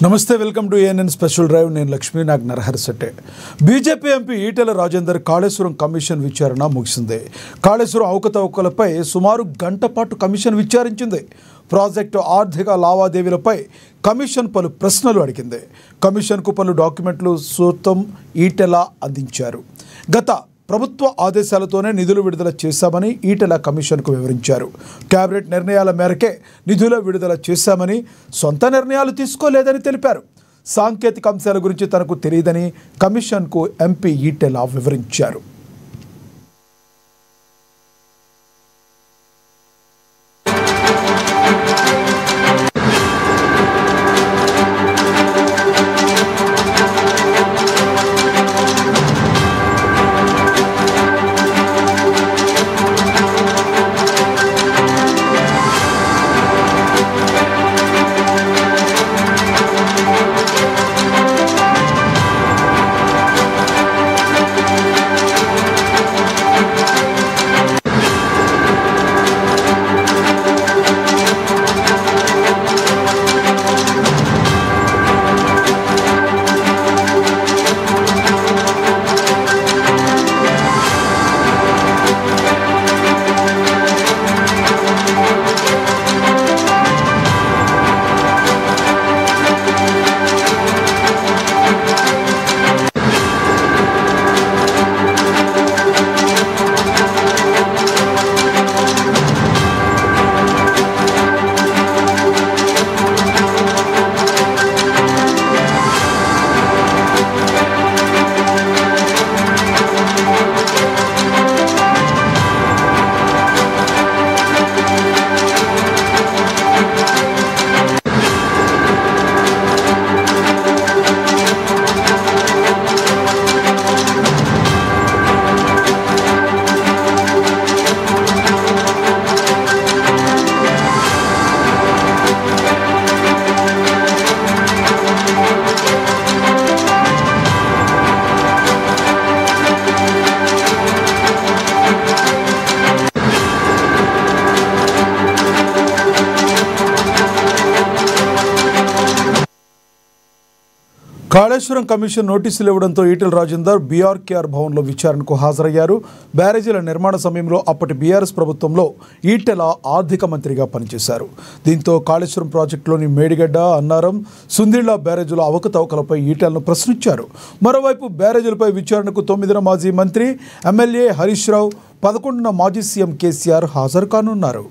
నమస్తే welcome to ANN special drive నేను Lakshmi Nag Narahar Sette BJP MP Etela Rajender Kaleshwaram commission విచారణ ముగిసింది. కాళేశ్వరం అవకతవకలపై సుమారు గంట పాటు కమిషన్ విచారించింది. ప్రాజెక్టు ఆర్థిక లావాదేవీలపై కమిషన్ పలు ప్రశ్నలు అడిగింది. కమిషన్కు పలు డాక్యుమెంట్లు సూత్రం ఈటెల అందించారు. గత ప్రభుత్వ ఆదేశాలతోనే నిధులు విడుదల చేశామని ఈటెల కమిషన్కు వివరించారు. కేబినెట్ నిర్ణయాల మేరకే నిధుల విడుదల చేశామని, సొంత నిర్ణయాలు తీసుకోలేదని తెలిపారు. సాంకేతిక అంశాల గురించి తనకు తెలియదని కమిషన్కు ఎంపీ ఈటెల వివరించారు. కాళేశ్వరం కమిషన్ నోటీసులు ఇవ్వడంతో ఈటెల రాజేందర్ బీఆర్కేఆర్ భవన్లో విచారణకు హాజరయ్యారు. బ్యారేజీల నిర్మాణ సమయంలో అప్పటి బీఆర్ఎస్ ప్రభుత్వంలో ఈటెల ఆర్థిక మంత్రిగా పనిచేశారు. దీంతో కాళేశ్వరం ప్రాజెక్టులోని మేడిగడ్డ, అన్నారం, సుందిళ్ల బ్యారేజీల అవకతవకలపై ఈటెలను ప్రశ్నించారు. మరోవైపు బ్యారేజీలపై విచారణకు 9న మాజీ మంత్రి ఎమ్మెల్యే హరీష్ రావు, 11న మాజీ సీఎం కేసీఆర్ హాజరు కానున్నారు.